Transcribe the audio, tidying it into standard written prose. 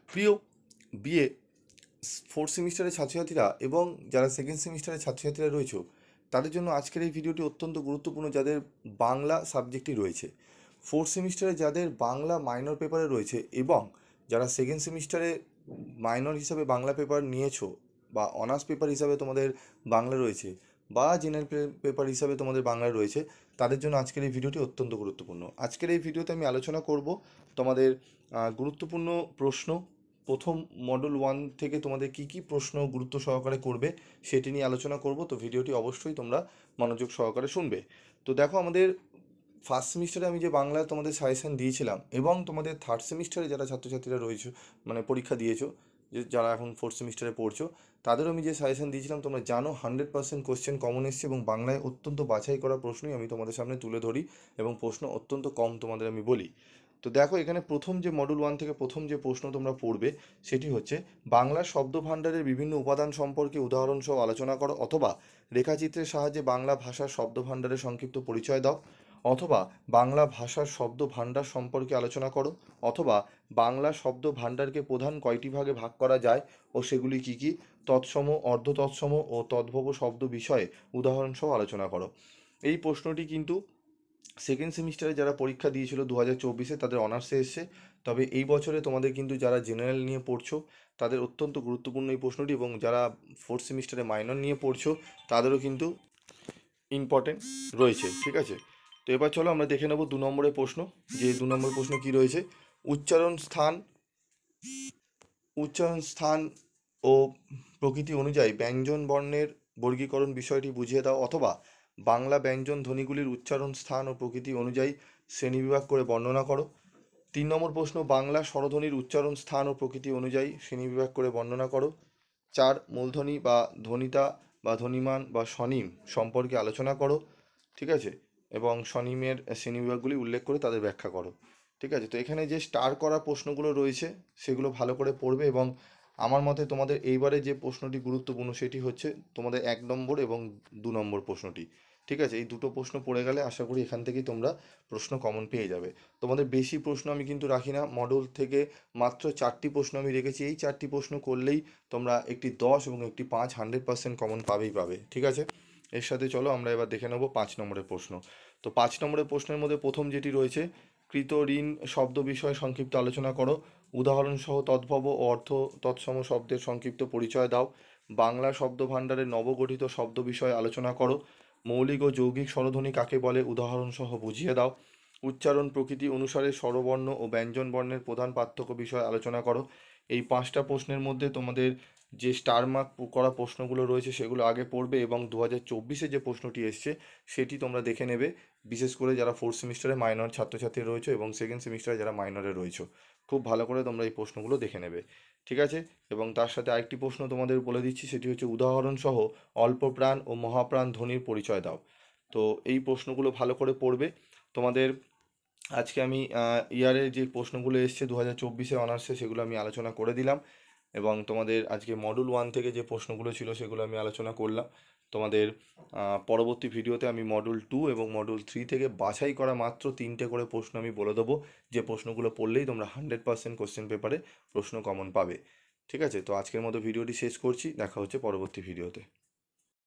প্রিয় BA fourth সেমিস্টারের ছাত্রছাত্রীরা এবং যারা সেকেন্ড সেমিস্টারের ছাত্রছাত্রীরা রয়েছে তাদের জন্য আজকের এই ভিডিওটি অত্যন্ত গুরুত্বপূর্ণ, যাদের বাংলা সাবজেক্টই রয়েছে। ফোর্থ সেমিস্টারে যাদের বাংলা মাইনর পেপারে রয়েছে এবং যারা সেকেন্ড সেমিস্টারে মাইনর হিসাবে বাংলা পেপার নিয়েছো বা অনার্স পেপার হিসাবে তোমাদের বাংলা রয়েছে বা জেনারেল পেপার হিসাবে তোমাদের বাংলা রয়েছে, তাদের জন্য আজকের এই ভিডিওটি অত্যন্ত গুরুত্বপূর্ণ। আজকের এই ভিডিওতে আমি আলোচনা করব তোমাদের গুরুত্বপূর্ণ প্রশ্ন, প্রথম মডেল 1 থেকে তোমাদের কি কি প্রশ্ন গুরুত্ব সহকারে করবে সেটি নিয়ে আলোচনা করব। তো ভিডিওটি অবশ্যই তোমরা মনোযোগ সহকারে শুনবে। তো দেখো, আমাদের ফার্স্ট সেমিস্টারে আমি যে বাংলা তোমাদের সাজেশন দিয়েছিলাম এবং তোমাদের থার্ড সেমিস্টারে যারা ছাত্রছাত্রীরা রয়েছে, মানে পরীক্ষা দিয়েছো, যে যারা এখন ফোর্থ সেমিস্টারে পড়ছো, তাদেরও আমি যে সাজেশন দিয়েছিলাম তোমরা জানো 100% কোশ্চেন কমন এসছে এবং বাংলায় অত্যন্ত বাছাই করা প্রশ্নই আমি তোমাদের সামনে তুলে ধরি এবং প্রশ্ন অত্যন্ত কম তোমাদের আমি বলি। তো দেখো, এখানে প্রথম যে মডেল 1 থেকে প্রথম যে প্রশ্ন তোমরা পড়বে সেটি হচ্ছে, বাংলা শব্দ ভাণ্ডারের বিভিন্ন উপাদান সম্পর্কে উদাহরণ সহ আলোচনা করো, অথবা রেখাচিত্রের সাহায্যে বাংলা ভাষার শব্দ ভাণ্ডারের সংক্ষিপ্ত পরিচয় দাও, অথবা বাংলা ভাষার শব্দ ভাণ্ডার সম্পর্কে আলোচনা করো, অথবা বাংলা শব্দ ভাণ্ডারকে প্রধান কয়টি ভাগে ভাগ করা যায় ও সেগুলি কি কি, তৎসম, অর্ধ তৎসম ও তদ্ভব শব্দ বিষয়ে উদাহরণসহ আলোচনা করো। এই প্রশ্নটি কিন্তু সেকেন্ড সেমিস্টারে যারা পরীক্ষা দিয়েছিল 2024-এ তাদের অনার্সে এসছে, তবে এই বছরে তোমাদের কিন্তু যারা জেনারেল নিয়ে পড়ছো তাদের অত্যন্ত গুরুত্বপূর্ণ এই প্রশ্নটি, এবং যারা ফোর্থ সেমিস্টারে মাইনর নিয়ে পড়ছো তাদেরও কিন্তু ইম্পর্টেন্ট রয়েছে। ঠিক আছে, তো এবার চলো আমরা দেখে নেব 2 নম্বরের প্রশ্ন। যে 2 নম্বর প্রশ্ন কি রয়েছে, উচ্চারণ স্থান উচ্চারণ স্থান ও প্রকৃতি অনুযায়ী ব্যঞ্জন বর্ণের বর্গীকরণ বিষয়টি বুঝিয়ে দাও, অথবা বাংলা ব্যঞ্জন ধ্বনিগুলির উচ্চারণ স্থান ও প্রকৃতি অনুযায়ী শ্রেণীবিভাগ করে বর্ণনা করো। 3 নম্বর প্রশ্ন, বাংলা স্বরধ্বনির উচ্চারণ স্থান ও প্রকৃতি অনুযায়ী শ্রেণীবিভাগ করে বর্ণনা করো। 4, মূলধ্বনি বা ধ্বনিতা বা ধ্বনিমান বা স্বনিম সম্পর্কে আলোচনা করো। ঠিক আছে, এবং স্বনিমের শ্রেণীবিভাগগুলি উল্লেখ করে তাদের ব্যাখ্যা করো। ঠিক আছে, তো এখানে যে স্টার করা প্রশ্নগুলো রয়েছে সেগুলো ভালো করে পড়বে, এবং আমার মতে তোমাদের এইবারে যে প্রশ্নটি গুরুত্বপূর্ণ সেটি হচ্ছে তোমাদের 1 নম্বর এবং 2 নম্বর প্রশ্নটি। ঠিক আছে, এই দুটো প্রশ্ন পড়ে গেলে আশা করি এখান থেকেই তোমরা প্রশ্ন কমন পেয়ে যাবে। তোমাদের বেশি প্রশ্ন আমি কিন্তু রাখি না, মডেল থেকে মাত্র 4টি প্রশ্ন আমি রেখেছি। এই 4টি প্রশ্ন করলেই তোমরা একটি 10 এবং একটি 5 100% কমন পাবেই পাবে। ঠিক আছে, এর সাথে চলো আমরা এবার দেখে নেব 5 নম্বরের প্রশ্ন। তো 5 নম্বরের প্রশ্নের মধ্যে প্রথম যেটি রয়েছে, কৃত ঋণ শব্দ বিষয়ে সংক্ষিপ্ত আলোচনা করো, উদাহরণসহ তদ্ভব ও অর্থ তৎসম শব্দের সংক্ষিপ্ত পরিচয় দাও, বাংলা শব্দ ভাণ্ডারের নবগঠিত শব্দ বিষয়ে আলোচনা করো, মৌলিক ও যৌগিক স্বরধ্বনি কাকে বলে উদাহরণসহ বুঝিয়ে দাও, উচ্চারণ প্রকৃতি অনুসারে স্বরবর্ণ ও ব্যঞ্জন বর্ণের প্রধান পার্থক্য বিষয়ে আলোচনা করো। এই 5টা প্রশ্নের মধ্যে তোমাদের যে স্টার মার্ক করা প্রশ্নগুলো রয়েছে সেগুলো আগে পড়বে, এবং 2024-এ যে প্রশ্নটি এসছে সেটি তোমরা দেখে নেবে, বিশেষ করে যারা ফোর্থ সেমিস্টারে মাইনর ছাত্রছাত্রী রয়েছে এবং সেকেন্ড সেমিস্টারে যারা মাইনরে রয়েছে, খুব ভালো করে তোমরা এই প্রশ্নগুলো দেখে নেবে। ঠিক আছে, এবং তার সাথে আরেকটি প্রশ্ন তোমাদের বলে দিচ্ছি, সেটি হচ্ছে উদাহরণসহ অল্প প্রাণ ও মহাপ্রাণ ধ্বনির পরিচয় দাও। তো এই প্রশ্নগুলো ভালো করে পড়বে। তোমাদের আজকে আমি ইয়ারের যে প্রশ্নগুলো এসছে 2024-এ অনার্সে সেগুলো আমি আলোচনা করে দিলাম, এবং তোমাদের আজকে মডেল 1 থেকে যে প্রশ্নগুলো ছিল সেগুলো আমি আলোচনা করলাম। তোমাদের পরবর্তী ভিডিওতে আমি মডেল 2 এবং মডেল 3 থেকে বাছাই করা মাত্র 3টে করে প্রশ্ন আমি বলে দেবো, যে প্রশ্নগুলো পড়লেই তোমরা 100% কোশ্চেন পেপারে প্রশ্ন কমন পাবে। ঠিক আছে, তো আজকের মতো ভিডিওটি শেষ করছি, দেখা হচ্ছে পরবর্তী ভিডিওতে।